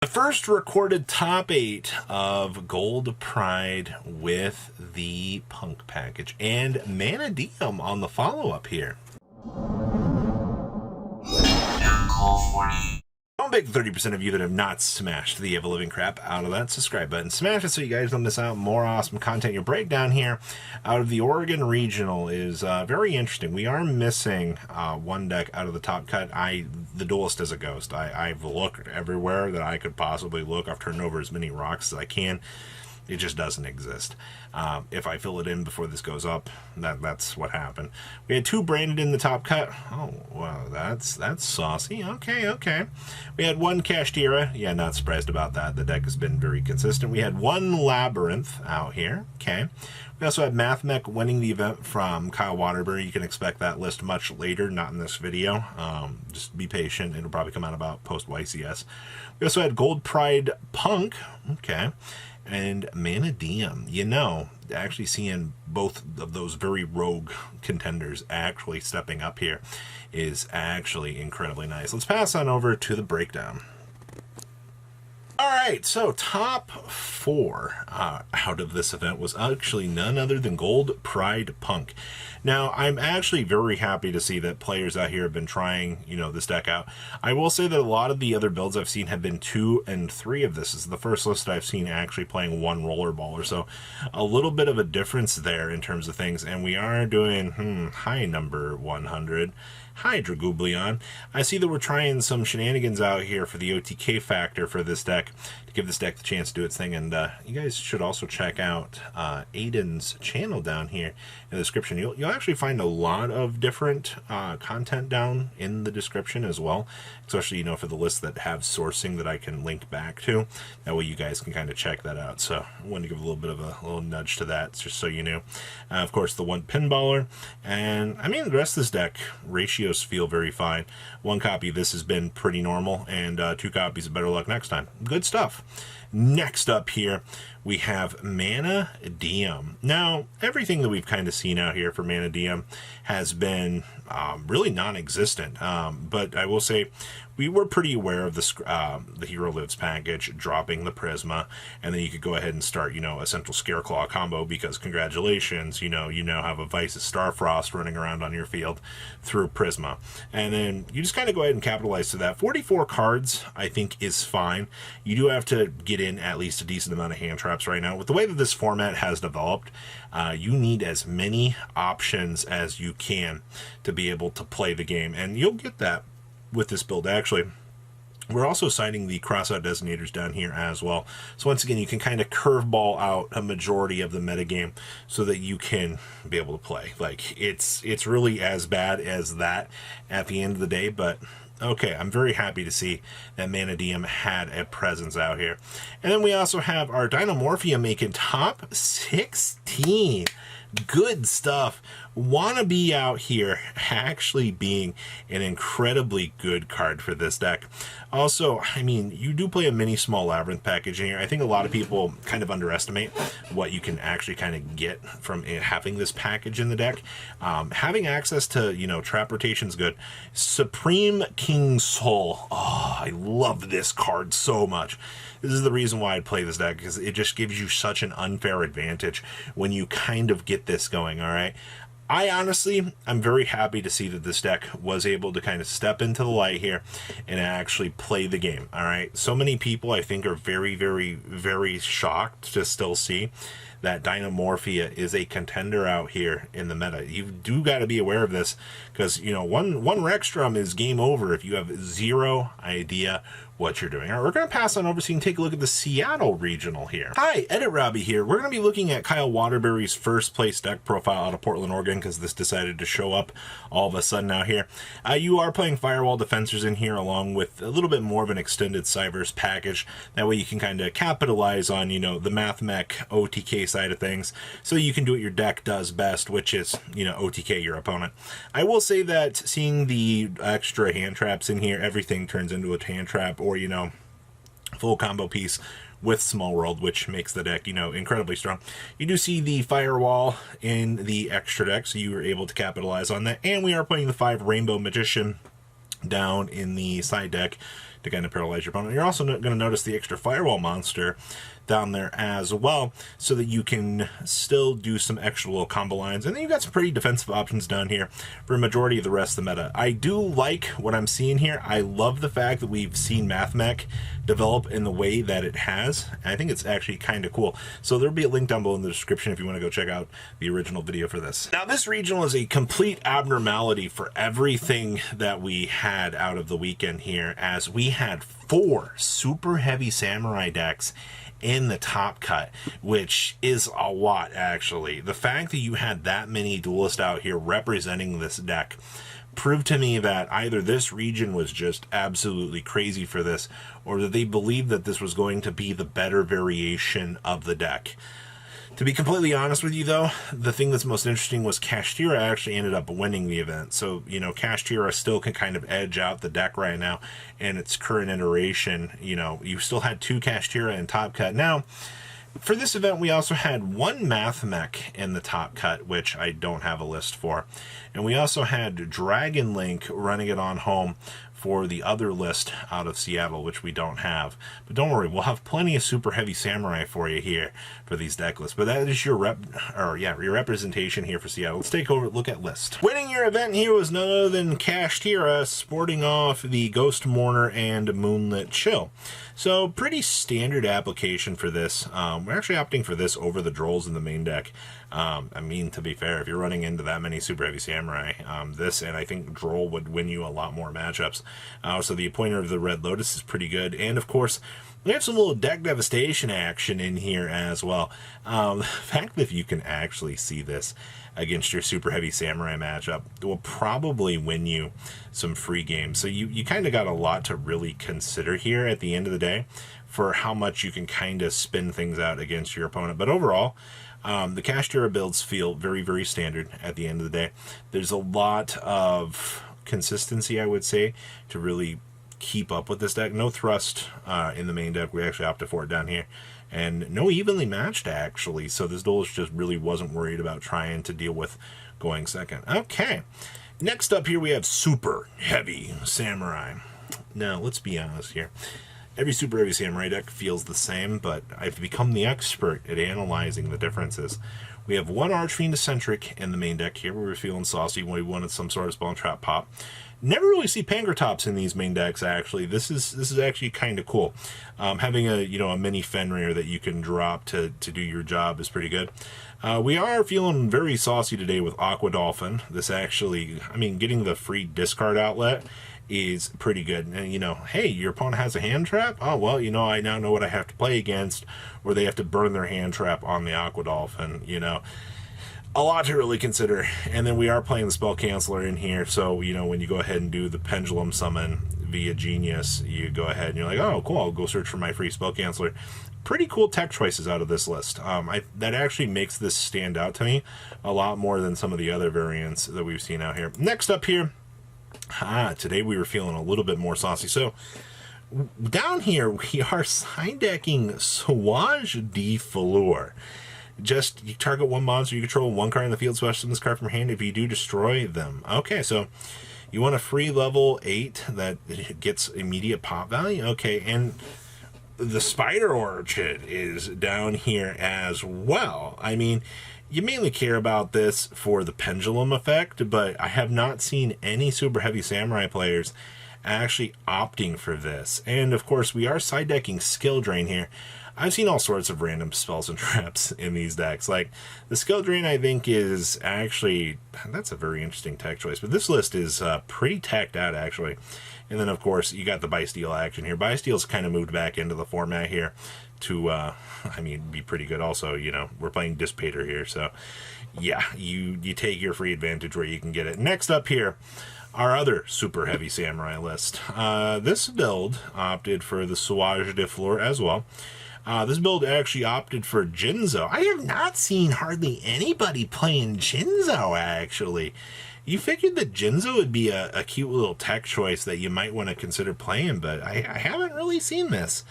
The first recorded top 8 of Gold Pride with the Punk package and Manadium on the follow-up here. Don't big 30% of you that have not smashed the ever-living crap out of that subscribe button. Smash it so you guys don't miss out on more awesome content. Your breakdown here out of the Oregon Regional is very interesting. We are missing one deck out of the top cut. The Duelist is a ghost. I've looked everywhere that I could possibly look. I've turned over as many rocks as I can. It just doesn't exist. If I fill it in before this goes up, that's what happened. We had 2 branded in the top cut. Oh, wow, that's saucy. Okay. We had 1 Kashtira. Yeah, not surprised about that. The deck has been very consistent. We had 1 Labyrinth out here. Okay. We also had Mathmech winning the event from Kyle Waterbury. You can expect that list much later, not in this video. Just be patient. It'll probably come out about post-YCS. We also had Gold Pride Punk. Okay. And Manadium. You know, actually seeing both of those very rogue contenders actually stepping up here is actually incredibly nice. Let's pass on over to the breakdown. All right, so top 4 out of this event was actually none other than Gold Pride Punk. Now, I'm actually very happy to see that players out here have been trying, this deck out. I will say that a lot of the other builds I've seen have been 2 and 3 of this. This is the first list I've seen actually playing 1 rollerballer, so a little bit of a difference there in terms of things. And we are doing high number 100. Hi, Dragublion. I see that we're trying some shenanigans out here for the OTK factor for this deck to give this deck the chance to do its thing. And you guys should also check out Adan's channel down here in the description. You'll actually find a lot of different content down in the description as well, especially, for the lists that have sourcing that I can link back to. That way you guys can kind of check that out. So I wanted to give a little bit of a little nudge to that, just so you knew. Of course, the 1 Pinballer. And, I mean, the rest of this deck, ratios feel very fine. 1 copy of this has been pretty normal, and 2 copies of Better Luck Next Time. Good stuff. Next up here, we have Manadium. Now, everything that we've kind of seen out here for Manadium has been really non-existent. But I will say we were pretty aware of the Hero Lives package dropping the Prisma, and then you could go ahead and start, a Central Scareclaw combo, because congratulations, you now have a Vice's Starfrost running around on your field through Prisma. And then you just kind of go ahead and capitalize to that. 44 cards, I think, is fine. You do have to get in at least a decent amount of hand traps right now. With the way that this format has developed, you need as many options as you can to be able to play the game, and you'll get that with this build. Actually, we're also citing the crossout designators down here as well. So once again, you can kind of curveball out a majority of the metagame so that you can be able to play. Like, it's really as bad as that at the end of the day, but okay, I'm very happy to see that Manadium had a presence out here. And then we also have our Dynamorphia making top 16. Good stuff. Wannabe out here actually being an incredibly good card for this deck. Also, I mean, you do play a mini small Labyrinth package in here. I think a lot of people kind of underestimate what you can actually kind of get from having this package in the deck. Having access to, trap rotation is good. Supreme King Soul. Oh, I love this card so much. This is the reason why I play this deck, because it just gives you such an unfair advantage when you kind of get this going, all right? I'm very happy to see that this deck was able to kind of step into the light here and actually play the game, all right? So many people, I think, are very, very, very shocked to still see that Dynamorphia is a contender out here in the meta. You do got to be aware of this, because, one Rexstrom is game over if you have zero idea what you're doing. All right, we're going to pass on over so you can take a look at the Seattle Regional here. Hi, Edit Robbie here. We're going to be looking at Kyle Waterbury's first place deck profile out of Portland, Oregon, because this decided to show up all of a sudden out here. You are playing Firewall Defensors in here, along with a little bit more of an extended Cyberse package. That way you can kind of capitalize on, the Mathmech OTK side of things, so you can do what your deck does best, which is, OTK your opponent. I will say that seeing the extra hand traps in here, everything turns into a hand trap, or, full combo piece with Small World, which makes the deck, incredibly strong. You do see the Firewall in the extra deck, so you were able to capitalize on that. And we are playing the 5 Rainbow Magician down in the side deck to kind of paralyze your opponent. You're also going to notice the extra firewall monster down there as well, so that you can still do some extra little combo lines. And then you've got some pretty defensive options down here for a majority of the rest of the meta. I do like what I'm seeing here. I love the fact that we've seen MathMech develop in the way that it has. I think it's actually kind of cool. So there'll be a link down below in the description if you want to go check out the original video for this. Now, this regional is a complete abnormality for everything that we had out of the weekend here, as we had 4 super heavy samurai decks in the top cut, which is a lot, actually. The fact that you had that many duelists out here representing this deck proved to me that either this region was just absolutely crazy for this, or that they believed that this was going to be the better variation of the deck. To be completely honest with you, though, the thing that's most interesting was Kashtira actually ended up winning the event. So, you know, Kashtira still can kind of edge out the deck right now in its current iteration. You know, you still had 2 Kashtira in top cut. Now, for this event, we also had 1 MathMech in the top cut, which I don't have a list for. And we also had Dragon Link running it on home for the other list out of Seattle, which we don't have. But don't worry, we'll have plenty of super heavy samurai for you here for these deck lists. But that is your representation here for Seattle. Let's take a look at list. Winning your event here was none other than Kashtira, sporting off the Ghost Mourner and Moonlit Chill. So pretty standard application for this. We're actually opting for this over the Drolls in the main deck. I mean, to be fair, if you're running into that many super heavy samurai, this and I think Droll would win you a lot more matchups. So the Appointer of the Red Lotus is pretty good. And of course, we have some little deck devastation action in here as well. The fact that you can actually see this against your super heavy samurai matchup will probably win you some free games. So you kind of got a lot to really consider here at the end of the day for how much you can kind of spin things out against your opponent. But overall, the Kashtira builds feel very, very standard at the end of the day. There's a lot of consistency, I would say, to really keep up with this deck. No thrust in the main deck. We actually opted for it down here. And no evenly matched, actually. So this duelist just really wasn't worried about trying to deal with going second. Okay. Next up here, we have super heavy samurai. Now, let's be honest here. Every super heavy samurai deck feels the same, but I've become the expert at analyzing the differences. We have 1 Archfiend Eccentric in the main deck here. We were feeling saucy when we wanted some sort of Spawn Trap pop. Never really see Pangratops in these main decks, actually. This is actually kind of cool. Having a mini Fenrir that you can drop to do your job is pretty good. We are feeling very saucy today with Aqua Dolphin. This actually, I mean, getting the free discard outlet is pretty good. And, hey, your opponent has a hand trap? Oh, well, I now know what I have to play against, or they have to burn their hand trap on the Aqua Dolphin, A lot to really consider. And then we are playing the Spell Canceller in here, so, when you go ahead and do the Pendulum Summon via Genius, you go ahead and you're like, oh, cool, I'll go search for my free Spell Canceller. Pretty cool tech choices out of this list. That actually makes this stand out to me a lot more than some of the other variants that we've seen out here. Next up here, today we were feeling a little bit more saucy. So down here we are side decking Sauvage de Fleur. Just you target 1 monster you control, 1 card in the field, special this card from hand. If you do, destroy them. Okay, so you want a free level 8 that gets immediate pop value. Okay, and the Spider Orchid is down here as well. I mean, you mainly care about this for the pendulum effect, but I have not seen any super heavy samurai players actually opting for this. And of course, we are side decking Skill Drain here. I've seen all sorts of random spells and traps in these decks. Like, the Skill Drain, I think, is actually, that's a very interesting tech choice. But this list is pretty teched out, actually. And then, of course, you got the Bysteel action here. Bysteel's kind of moved back into the format here to, be pretty good also. We're playing Dissipator here. So, yeah, you take your free advantage where you can get it. Next up here, our other super heavy samurai list. This build opted for the Sauvage de Fleur as well. This build actually opted for Jinzo. I have not seen hardly anybody playing Jinzo, actually. You figured that Jinzo would be a cute little tech choice that you might want to consider playing, but I haven't really seen this.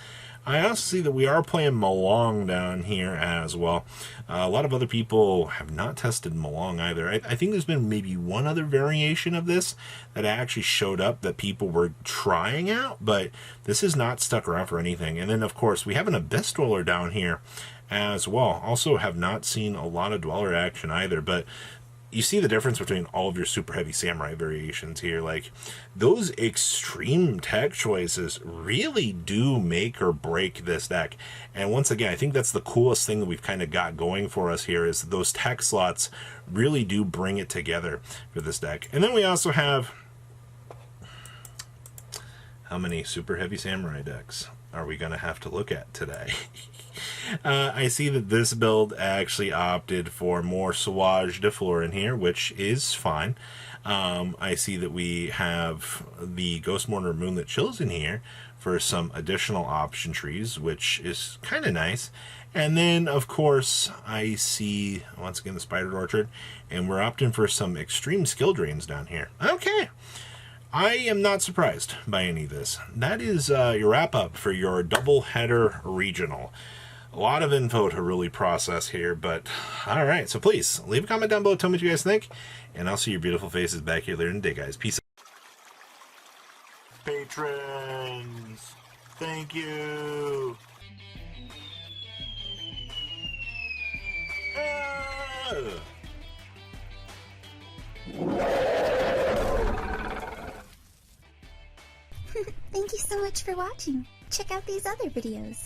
I also see that we are playing Malong down here as well. A lot of other people have not tested Malong either. I think there's been maybe one other variation of this that actually showed up that people were trying out, but this is not stuck around for anything. And then, of course, we have an Abyss Dweller down here as well. Also have not seen a lot of Dweller action either, but you see the difference between all of your super heavy samurai variations here. Like, those extreme tech choices really do make or break this deck. And once again, I think that's the coolest thing that we've kind of got going for us here, is those tech slots really do bring it together for this deck. And then we also have, how many super heavy samurai decks are we going to have to look at today? I see that this build actually opted for more Sauvage de Fleur in here, which is fine. I see that we have the Ghost Mourner Moonlit Chills in here for some additional option trees, which is kind of nice. And then, of course, I see, once again, the Spider Orchard, and we're opting for some extreme skill drains down here. Okay. I am not surprised by any of this. That is your wrap-up for your double-header regional. A lot of info to really process here, but all right. So please leave a comment down below. Tell me what you guys think, and I'll see your beautiful faces back here later in the day, guys. Peace out. Patrons, thank you. Thank you so much for watching. Check out these other videos.